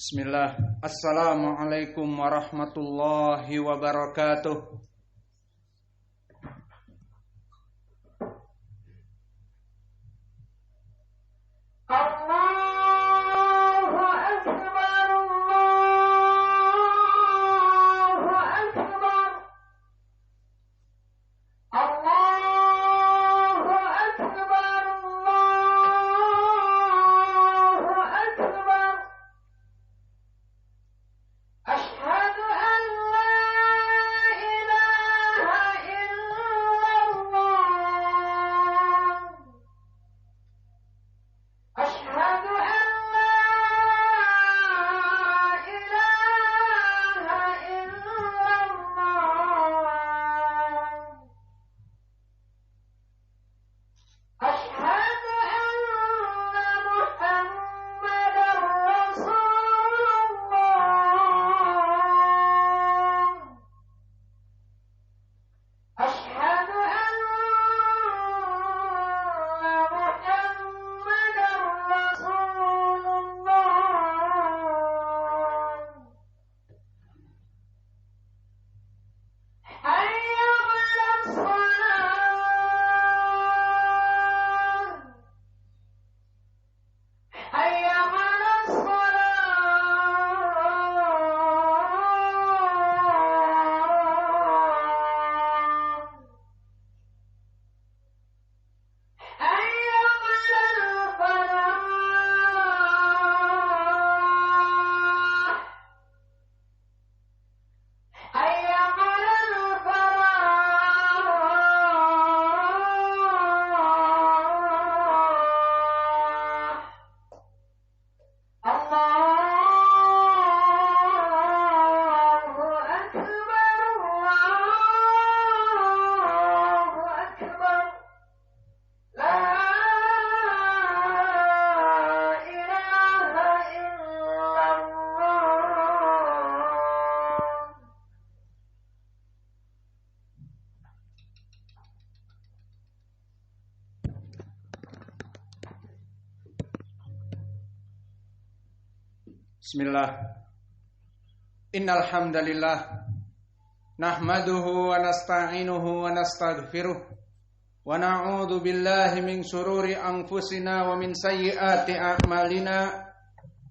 Bismillah. Assalamualaikum warahmatullahi wabarakatuh. Bismillah. Innal hamdalillah nahmaduhu wa nasta'inuhu wa nastaghfiruh wa na'udzu billahi min shururi anfusina wa min sayyiati a'malina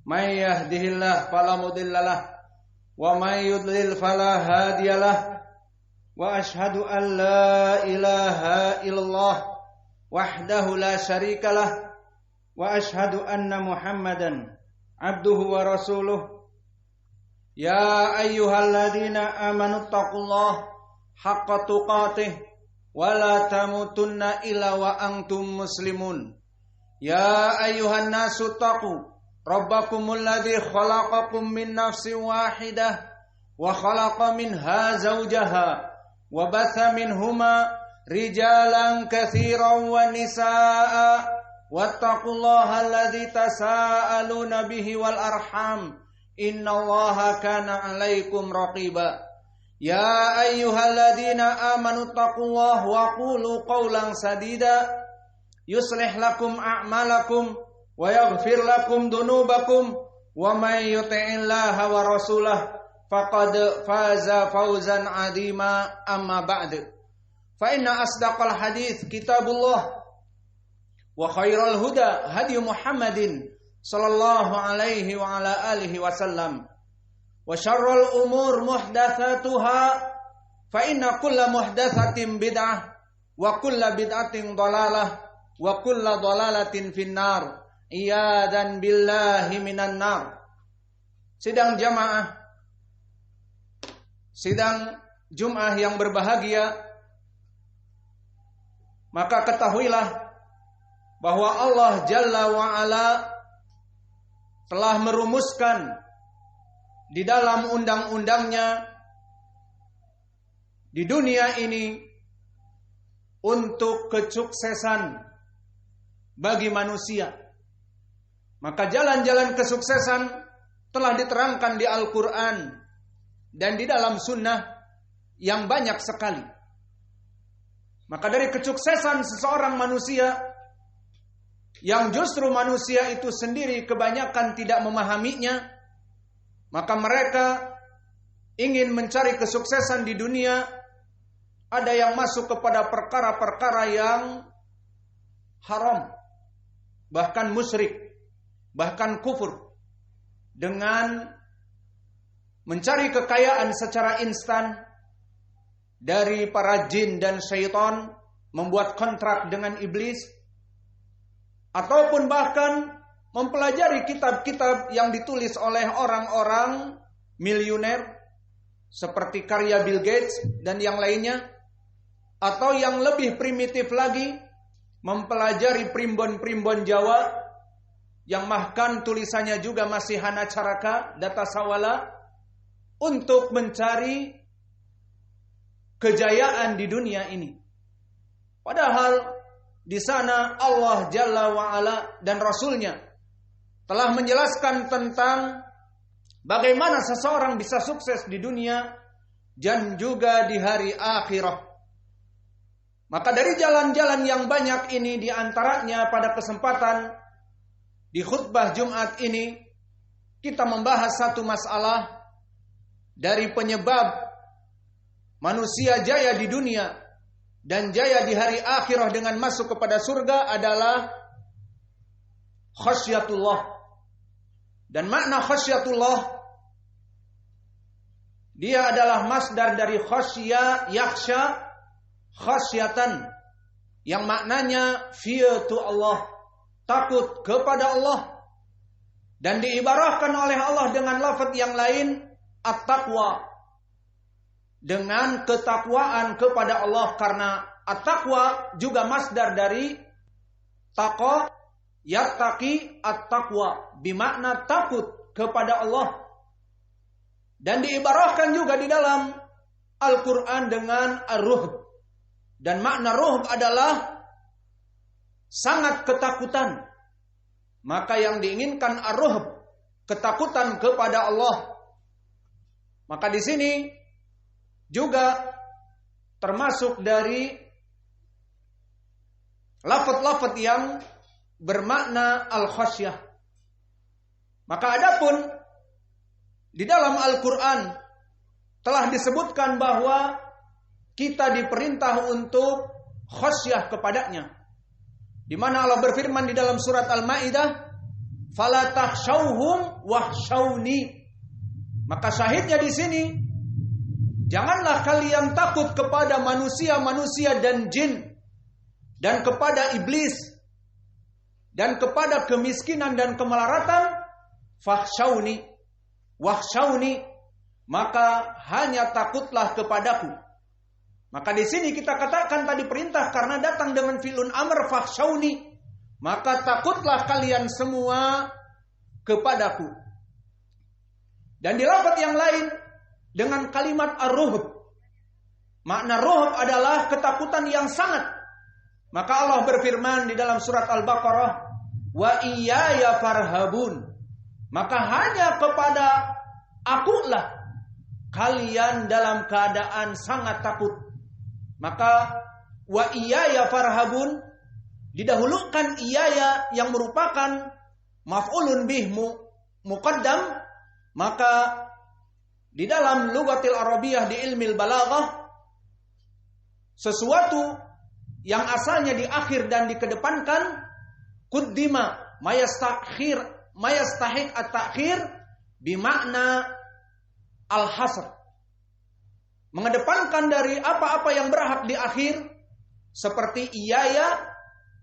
may yahdihillahu fala mudhillalah wa may yudlil fala hadiyalah wa ashhadu an la ilaha illallah wahdahu la syarikalah wa ashhadu anna Muhammadan abduhu wa rasuluh. Ya ayyuhalladzina amanu taqullaha haqqa tuqatih wa la tamutunna illa wa antum muslimun. Ya ayyuhan nasu taqu rabbakumul ladzi khalaqakum min nafsin wahidah wa khalaqa minha zawjaha wa batha minhuma rijalan katsiran wa nisaa'a wattaqullaha alladzi tasaaluna bihi wal arham innallaha kana 'alaikum raqiba. Ya ayyuhalladzina amanu taqullaha wa qulu qawlan sadida yuslih lakum a'malakum wa yaghfir lakum dunubakum wa may yuti'illaha wa rasulahu faqad faza fawzan 'azima. Amma ba'd, fa inna asdaqal hadits kitabullah wa khairal huda hadi Muhammadin sallallahu alaihi wa ala alihi wasallam wa syarrul umur muhdatsatuha fa inna kulla muhdatsatin bid'ah wa kulla bid'atin dhalalah wa kulla dhalalatin finnar iyadan billahi minan nar. Sidang jamaah, sidang Jumat yang berbahagia, maka ketahuilah bahwa Allah Jalla wa'ala telah merumuskan di dalam undang-undangnya di dunia ini untuk kesuksesan bagi manusia. Maka jalan-jalan kesuksesan telah diterangkan di Al-Quran dan di dalam sunnah yang banyak sekali. Maka dari kesuksesan seseorang manusia yang justru manusia itu sendiri kebanyakan tidak memahaminya, maka mereka ingin mencari kesuksesan di dunia, ada yang masuk kepada perkara-perkara yang haram, bahkan musyrik, bahkan kufur, dengan mencari kekayaan secara instan dari para jin dan syaitan, membuat kontrak dengan iblis, ataupun bahkan mempelajari kitab-kitab yang ditulis oleh orang-orang miliuner seperti karya Bill Gates dan yang lainnya, atau yang lebih primitif lagi, mempelajari primbon-primbon Jawa yang bahkan tulisannya juga masih hana caraka, data sawala, untuk mencari kejayaan di dunia ini. Padahal di sana Allah Jalla wa'ala dan Rasulnya telah menjelaskan tentang bagaimana seseorang bisa sukses di dunia dan juga di hari akhirah. Maka dari jalan-jalan yang banyak ini, di antaranya pada kesempatan di khutbah Jumat ini, kita membahas satu masalah dari penyebab manusia jaya di dunia dan jaya di hari akhirah dengan masuk kepada surga adalah khasyatullah. Dan makna khasyatullah, dia adalah masdar dari khasya, yakhsha, khasyatan, yang maknanya fiyatu Allah, takut kepada Allah. Dan diibarahkan oleh Allah dengan lafaz yang lain, at-taqwa, dengan ketakwaan kepada Allah, karena at-taqwa juga masdar dari taqa, yattaqi, at-taqwa, bimakna takut kepada Allah. Dan diibarahkan juga di dalam Al-Quran dengan ar-ruhb. Dan makna ruhb adalah sangat ketakutan. Maka yang diinginkan ar-ruhb, ketakutan kepada Allah. Maka di sini juga termasuk dari lafaz-lafaz yang bermakna al-khasyah. Maka adapun di dalam Al-Quran telah disebutkan bahwa kita diperintah untuk khasyah kepadanya. Di mana Allah berfirman di dalam surat Al-Maidah, "Fala takhshawhum wakhshawni." Maka syahidnya di sini, janganlah kalian takut kepada manusia-manusia dan jin, dan kepada iblis, dan kepada kemiskinan dan kemelaratan. Fakhshawni, wakhshawni, maka hanya takutlah kepadaku. Maka di sini kita katakan tadi perintah karena datang dengan fi'lun amr, fakhshawni, maka takutlah kalian semua kepadaku. Dan di lafaz yang lain dengan kalimat ar-ruhb, makna ruhb adalah ketakutan yang sangat. Maka Allah berfirman di dalam surat Al-Baqarah, "Wa iyaya farhabun." Maka hanya kepada akulah kalian dalam keadaan sangat takut. Maka wa iyaya farhabun, didahulukan iyaya yang merupakan maf'ulun bih muqaddam. Maka di dalam lughatil arabiyah, di ilmil balaghah, sesuatu yang asalnya di akhir dan dikedepankan, kuddima mayastahiq at-ta'khir bimakna al-hasr, mengedepankan dari apa-apa yang berhak di akhir, seperti iyaya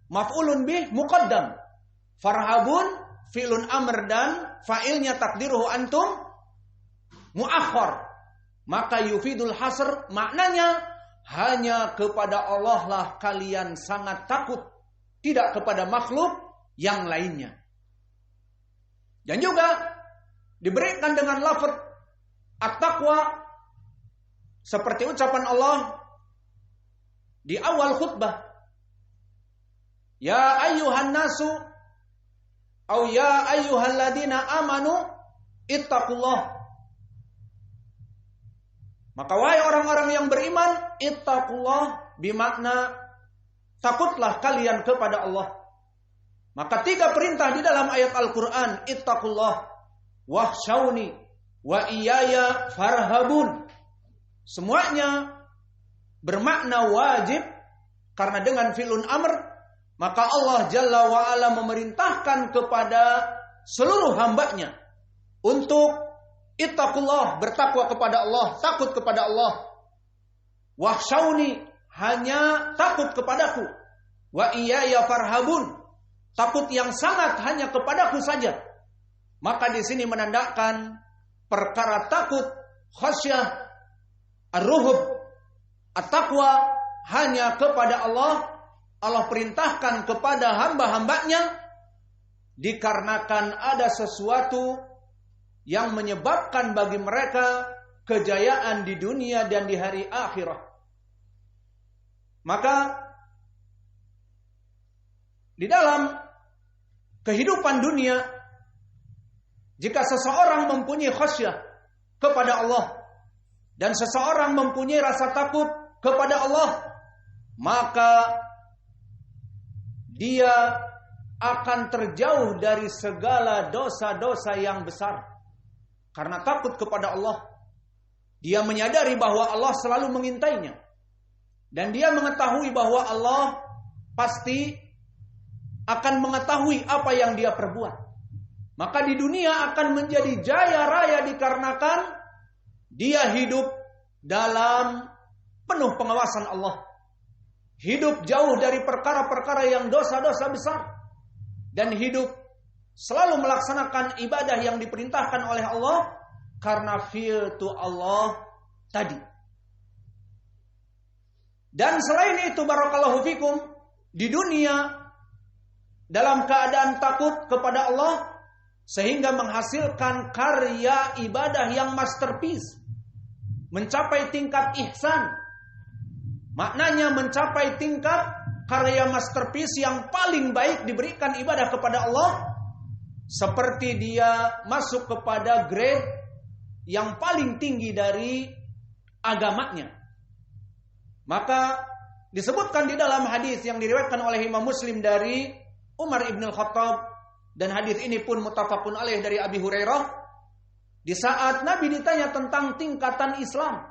maf'ulun bih muqaddam, farhabun fi'lun amr dan fa'ilnya takdiruhu antum muakhkhar. Maka yufidul hasr, maknanya hanya kepada Allah lah kalian sangat takut, tidak kepada makhluk yang lainnya. Dan juga diberikan dengan lafaz at-taqwa seperti ucapan Allah di awal khutbah, ya ayyuhan nasu atau ya ayyuhalladzina amanu ittaqullah. Maka wahai orang-orang yang beriman, ittaqullah bimakna takutlah kalian kepada Allah. Maka 3 perintah di dalam ayat Al-Quran, ittaqullah, wakhshawni, wa iyaya farhabun. Semuanya bermakna wajib karena dengan fi'lun amr maka Allah Jalla wa Ala memerintahkan kepada seluruh hambanya untuk ittaqullah, bertakwa kepada Allah, takut kepada Allah. Wakhshawni, hanya takut kepadaku. Wa iyaya farhabun, takut yang sangat hanya kepadaku saja. Maka di sini menandakan perkara takut, khasyah, ar-ruhub, at-taqwa hanya kepada Allah. Allah perintahkan kepada hamba-hambanya dikarenakan ada sesuatu yang menyebabkan bagi mereka kejayaan di dunia dan di hari akhirat. Maka di dalam kehidupan dunia, jika seseorang mempunyai khasyah kepada Allah dan seseorang mempunyai rasa takut kepada Allah, maka dia akan terjauh dari segala dosa-dosa yang besar. Karena takut kepada Allah, dia menyadari bahwa Allah selalu mengintainya. Dan dia mengetahui bahwa Allah pasti akan mengetahui apa yang dia perbuat. Maka di dunia akan menjadi jaya raya dikarenakan dia hidup dalam penuh pengawasan Allah. Hidup jauh dari perkara-perkara yang dosa-dosa besar. Dan hidup selalu melaksanakan ibadah yang diperintahkan oleh Allah karena fi'tu Allah tadi. Dan selain itu barakallahu fikum, di dunia dalam keadaan takut kepada Allah sehingga menghasilkan karya ibadah yang masterpiece, mencapai tingkat ihsan. Maknanya mencapai tingkat karya masterpiece yang paling baik diberikan ibadah kepada Allah, seperti dia masuk kepada grade yang paling tinggi dari agamanya. Maka disebutkan di dalam hadis yang diriwayatkan oleh Imam Muslim dari Umar ibn al-Khattab, dan hadis ini pun muttafaqun alaih dari Abi Hurairah, di saat Nabi ditanya tentang tingkatan Islam.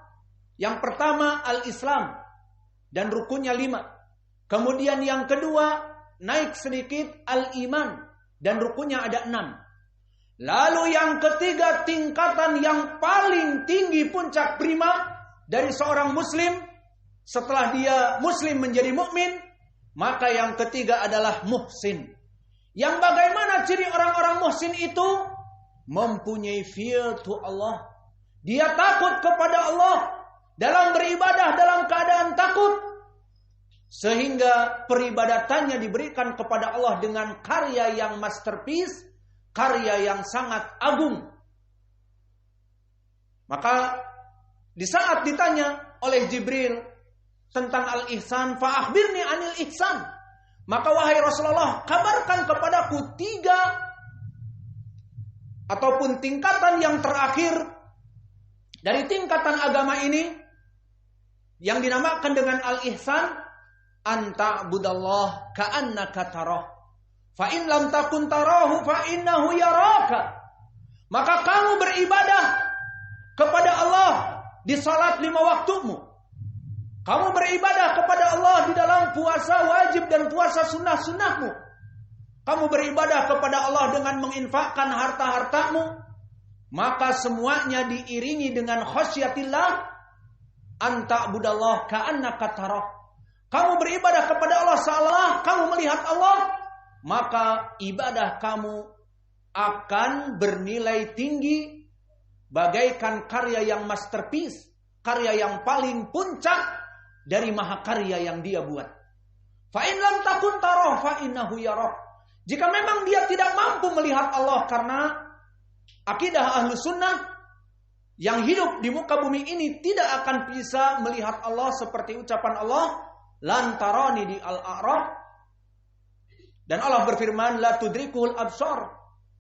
Yang pertama al-Islam dan rukunnya 5. Kemudian yang kedua naik sedikit al-iman dan rukunnya ada 6. Lalu yang ketiga tingkatan yang paling tinggi puncak prima dari seorang muslim setelah dia muslim menjadi mukmin, maka yang ketiga adalah muhsin. Yang bagaimana ciri orang-orang muhsin itu? Mempunyai fi'tu Allah. Dia takut kepada Allah dalam beribadah dalam keadaan takut, sehingga peribadatannya diberikan kepada Allah dengan karya yang masterpiece, karya yang sangat agung. Maka di saat ditanya oleh Jibril tentang al-ihsan, fa akhbirni anil ihsan, maka wahai Rasulullah, kabarkan kepadaku 3 ataupun tingkatan yang terakhir dari tingkatan agama ini yang dinamakan dengan al-ihsan. Anta budallah ka'annaka tarah, fa in lam takun tarahu fa innahu yaraka. Maka kamu beribadah kepada Allah di salat 5 waktumu. Kamu beribadah kepada Allah di dalam puasa wajib dan puasa sunnah-sunnahmu. Kamu beribadah kepada Allah dengan menginfakkan harta-hartamu. Maka semuanya diiringi dengan khasyatillah. Anta budallah ka'annaka tarah. Kamu beribadah kepada Allah seolah kamu melihat Allah, maka ibadah kamu akan bernilai tinggi bagaikan karya yang masterpiece, karya yang paling puncak dari mahakarya yang dia buat. Fa in lam takun tarah fa innahu yarah. Jika memang dia tidak mampu melihat Allah, karena akidah ahlu sunnah yang hidup di muka bumi ini tidak akan bisa melihat Allah seperti ucapan Allah, lan tarani di Al-A'raf. Dan Allah berfirman, la tudrikuhul absar,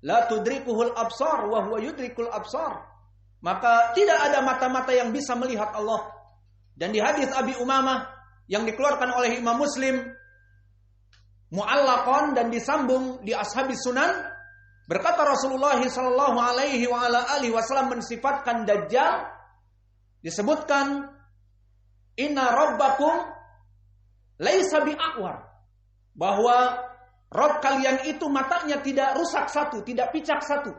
la tudrikuhul absar wa huwa yudrikul absar. Maka tidak ada mata-mata yang bisa melihat Allah. Dan di hadis Abi Umamah yang dikeluarkan oleh Imam Muslim mu'allaqan dan disambung di Ashabis Sunan, Berkata Rasulullah sallallahu alaihi wasallam mensifatkan Dajjal, disebutkan inna rabbakum laisa bi'awar, bahwa Rabb kalian itu matanya tidak rusak satu, tidak picak satu.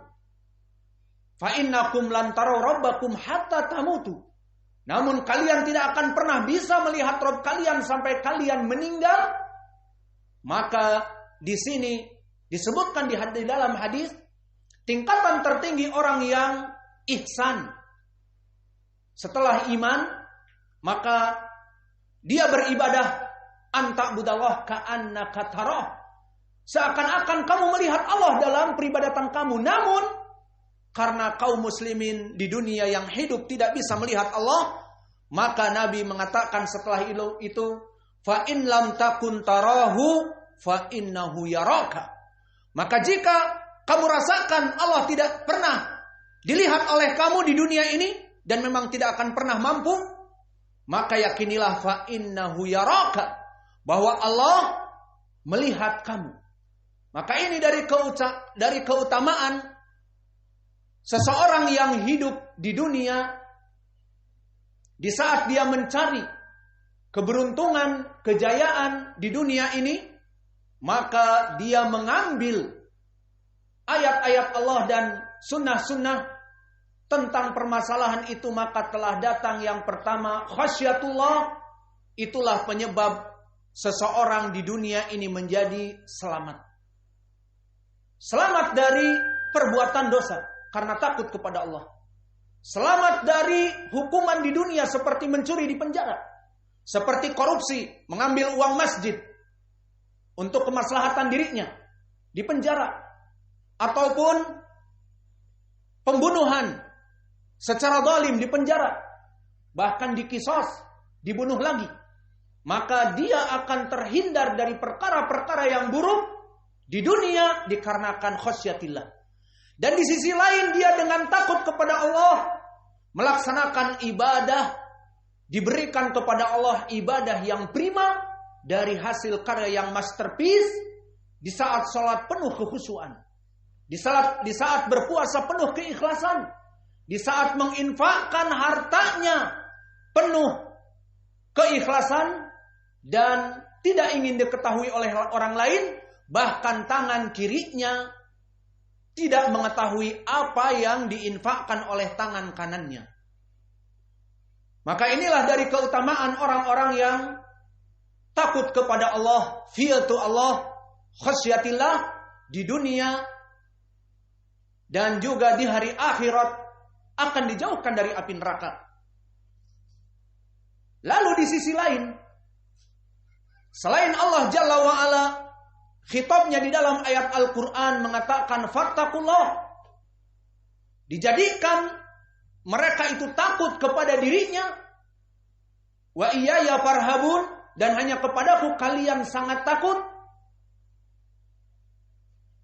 Fa innakum lan taraw rabbakum hatta tamutu. Namun kalian tidak akan pernah bisa melihat Rabb kalian sampai kalian meninggal. Maka di sini disebutkan di dalam hadis, tingkatan tertinggi orang yang ihsan setelah iman, maka dia beribadah anta budallah ka'annaka tarah, seakan-akan kamu melihat Allah dalam peribadatan kamu. Namun karena kaum muslimin di dunia yang hidup tidak bisa melihat Allah, maka Nabi mengatakan setelah itu, fa in lam takun tarahu fa innahu yaraka. Maka jika kamu rasakan Allah tidak pernah dilihat oleh kamu di dunia ini dan memang tidak akan pernah mampu, maka yakinilah fa innahu yaraka, bahwa Allah melihat kamu. Maka ini dari keutamaan seseorang yang hidup di dunia, di saat dia mencari keberuntungan, kejayaan di dunia ini, maka dia mengambil ayat-ayat Allah dan sunnah-sunnah tentang permasalahan itu. Maka telah datang yang pertama, khasyatullah. Itulah penyebab seseorang di dunia ini menjadi selamat. Selamat dari perbuatan dosa karena takut kepada Allah. Selamat dari hukuman di dunia seperti mencuri di penjara, seperti korupsi, mengambil uang masjid untuk kemaslahatan dirinya di penjara, ataupun pembunuhan secara zalim di penjara, bahkan dikisos, dibunuh lagi. Maka dia akan terhindar dari perkara-perkara yang buruk di dunia dikarenakan khasyatillah. Dan di sisi lain dia dengan takut kepada Allah melaksanakan ibadah, diberikan kepada Allah ibadah yang prima dari hasil karya yang masterpiece, di saat sholat penuh kekhusyuan, di saat berpuasa penuh keikhlasan, di saat menginfakkan hartanya penuh keikhlasan dan tidak ingin diketahui oleh orang lain, bahkan tangan kirinya tidak mengetahui apa yang diinfakkan oleh tangan kanannya. Maka inilah dari keutamaan orang-orang yang takut kepada Allah, khiyatu Allah, khasyatillah di dunia dan juga di hari akhirat akan dijauhkan dari api neraka. Lalu di sisi lain, selain Allah Jalla wa'ala, khitabnya di dalam ayat Al-Quran mengatakan fattakullah, dijadikan mereka itu takut kepada dirinya, wa iyaya farhabun, dan hanya kepadaku kalian sangat takut.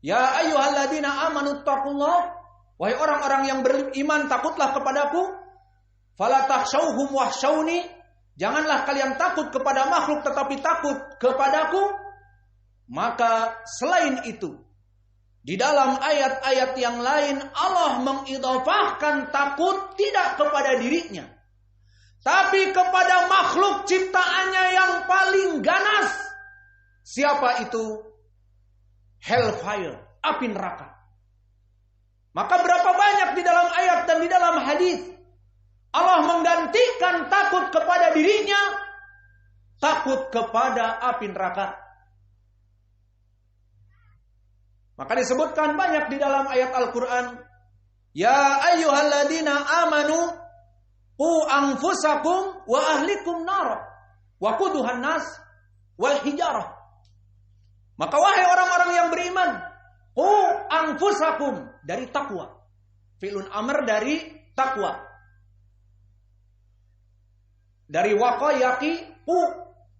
Ya ayyuhalladzina amanu taqullah, wahai orang-orang yang beriman, takutlah kepadaku. Fala takhshawhum wahshawni, janganlah kalian takut kepada makhluk tetapi takut kepadaku. Maka selain itu, di dalam ayat-ayat yang lain Allah mengidhafahkan takut tidak kepada dirinya, tapi kepada makhluk ciptaannya yang paling ganas. Siapa itu? Hellfire, api neraka. Maka berapa banyak di dalam ayat dan di dalam hadis Allah menggantikan takut kepada dirinya, takut kepada api neraka. Maka disebutkan banyak di dalam ayat Al-Quran, ya ayyuhalladzina amanu qu anfusakum wa ahlikum nar wa quduhan nas wal hijarah. Maka wahai orang-orang yang beriman, qu anfusakum, dari takwa. Fi'lun amr dari takwa. Dari waqa yaqi qu,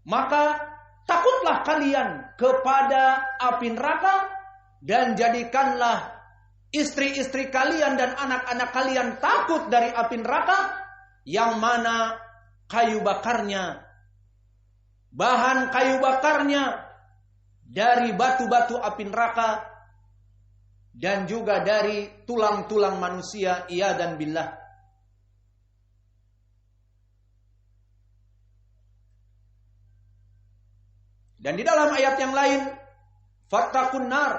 maka takutlah kalian kepada api neraka, dan jadikanlah istri-istri kalian dan anak-anak kalian takut dari api neraka, yang mana kayu bakarnya, bahan kayu bakarnya dari batu-batu api neraka dan juga dari tulang-tulang manusia, iyadan billah. Dan di dalam ayat yang lain, fattaqun nar,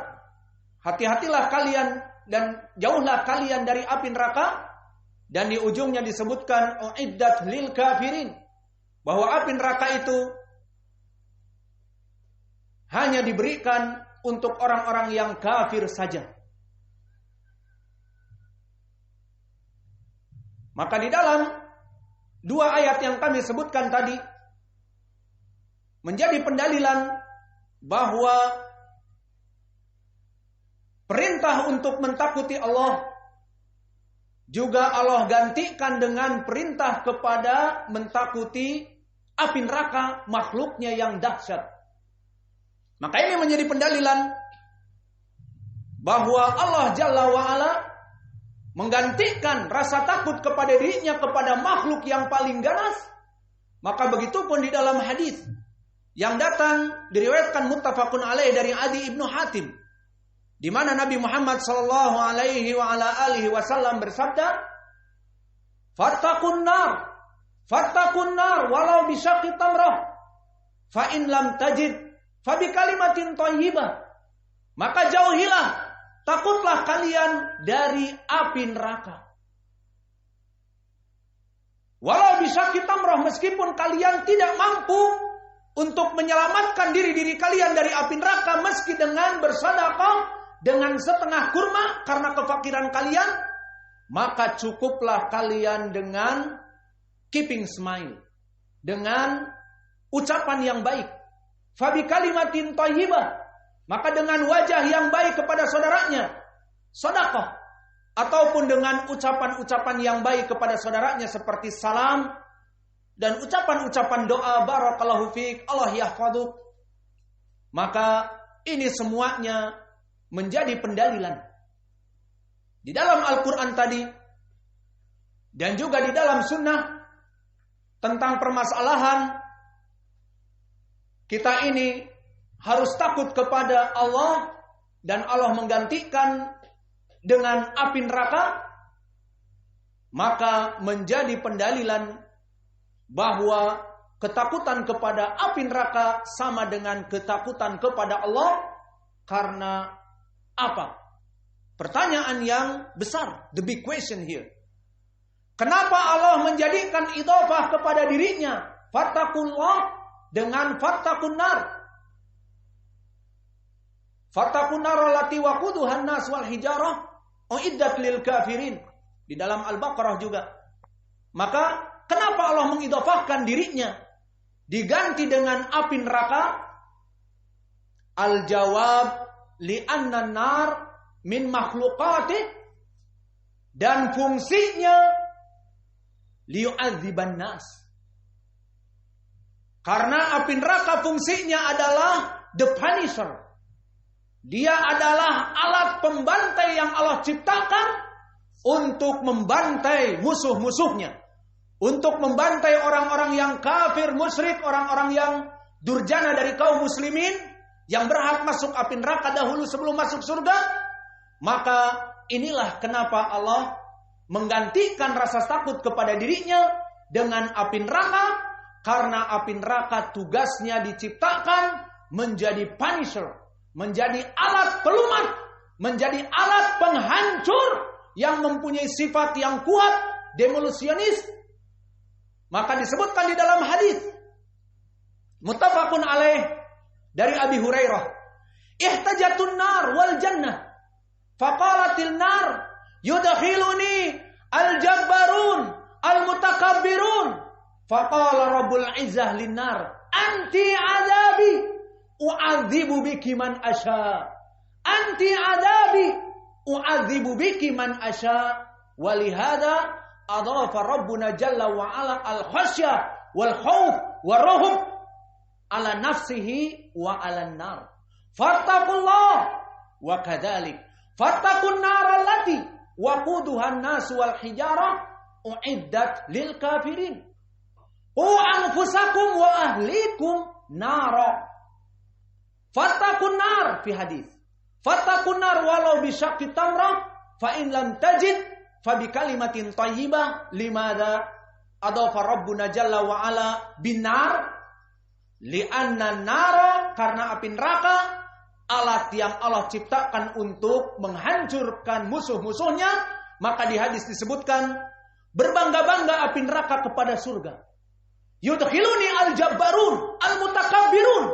hati-hatilah kalian dan jauhlah kalian dari api neraka. Dan di ujungnya disebutkan uiddat lil kafirin, bahwa api neraka itu hanya diberikan untuk orang-orang yang kafir saja. Maka di dalam dua ayat yang kami sebutkan tadi menjadi pendalilan bahwa perintah untuk mentakuti Allah juga Allah gantikan dengan perintah kepada mentakuti api neraka, makhluknya yang dahsyat. Maka ini menjadi pendalilan bahwa Allah Jalla wa'ala menggantikan rasa takut kepada dirinya kepada makhluk yang paling ganas. Maka begitu pun di dalam hadis yang datang diriwayatkan muttafaqun alaih dari Adi ibnu Hatim, di mana Nabi Muhammad sallallahu alaihi wa ala alihi wasallam bersabda, "Fattaqun nar walau bisyaqi tamrah, fa in lam tajid fa bi kalimatin thayyibah." Maka jauhilah, takutlah kalian dari api neraka. Walau bisyaqi tamrah, meskipun kalian tidak mampu untuk menyelamatkan diri kalian dari api neraka meski dengan bersedekah dengan setengah kurma karena kefakiran kalian, maka cukuplah kalian dengan keeping smile, dengan ucapan yang baik. Fabi kalimatin thayyibah, maka dengan wajah yang baik kepada saudaranya, sedekah, ataupun dengan ucapan-ucapan yang baik kepada saudaranya seperti salam dan ucapan-ucapan doa, barakallahu fiik, Allah yahfaduk. Maka ini semuanya menjadi pendalilan di dalam Al-Quran tadi dan juga di dalam sunnah tentang permasalahan kita ini harus takut kepada Allah dan Allah menggantikan dengan api neraka. Maka menjadi pendalilan bahwa ketakutan kepada api neraka sama dengan ketakutan kepada Allah. Karena apa? Pertanyaan yang besar, the big question here. Kenapa Allah menjadikan idhofah kepada dirinya fattaqullah dengan fattaqun nar? Fattaqun nar allati waquduhan nas wal hijarah uiddat lil kafirin, di dalam Al-Baqarah juga. Maka kenapa Allah mengidhofahkan dirinya diganti dengan api neraka? Al-jawab li'anna nar min makhluqatih, dan fungsinya liyu'adziban nas. Karena api neraka fungsinya adalah the punisher. Dia adalah alat pembantai yang Allah ciptakan untuk membantai musuh-musuhnya, untuk membantai orang-orang yang kafir, musyrik, orang-orang yang durjana dari kaum muslimin yang berhak masuk api neraka dahulu sebelum masuk surga. Maka inilah kenapa Allah menggantikan rasa takut kepada dirinya dengan api neraka, karena api neraka tugasnya diciptakan menjadi punisher, menjadi alat pelumat, menjadi alat penghancur yang mempunyai sifat yang kuat, demolisionis. Maka disebutkan di dalam hadis muttafaqun alaih dari Abi Hurairah, ihtajatun nar wal jannah, faqalatil nar yudakhiluni al-jabbarun al-mutakabbirun, faqala rabbul izzah lin nar anti adabi u'adzibu biki man asya, anti adabi u'adzibu biki man asya. Walihada adhafa rabbuna jalla wa ala al-khasya wal khawf wal rahab ala nafsihi wa ala nar. Fattaqullah wa kadzalik fattaqun nar allati waquduhan nas wal hijarah uiddat lil kafirin. Anfusakum wa ahlikum nara. Fattaqun nar fi hadis. Fattaqun nar walau bisyaqqi tamrah fa in lam tajid fa bi kalimatin thayyibah limadza adafa rabbuna jalla wa ala binar li'anna nara karena api neraka alat yang Allah ciptakan untuk menghancurkan musuh-musuhnya. Maka di hadis disebutkan berbangga-bangga api neraka kepada surga. Yudkhiluni al-jabbarun al-mutakabbirun.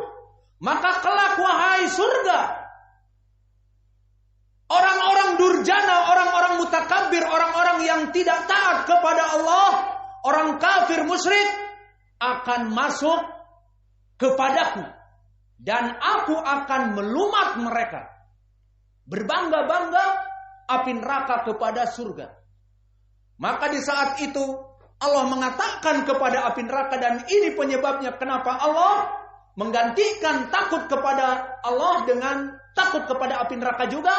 Maka kelak wahai surga, orang-orang durjana, orang-orang mutakabbir, orang-orang yang tidak taat kepada Allah, orang kafir musyrik akan masuk kepadaku dan aku akan melumat mereka. Berbangga-bangga api neraka kepada surga. Maka di saat itu Allah mengatakan kepada api neraka, dan ini penyebabnya kenapa Allah menggantikan takut kepada Allah dengan takut kepada api neraka juga,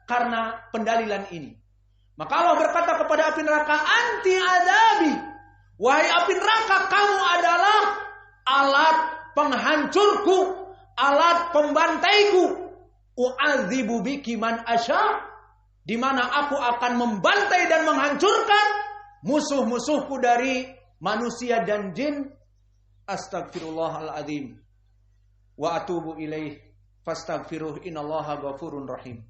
karena pendalilan ini. Maka Allah berkata kepada api neraka, anti adabi, wahai api neraka, kamu adalah alat penghancurku, alat pembantaiku. U'adzibu biki man asya, di mana aku akan membantai dan menghancurkan musuh-musuhku dari manusia dan jin. Astagfirullahaladzim wa atubu ilaih fastaghfiruh innallaha ghafurur rahim.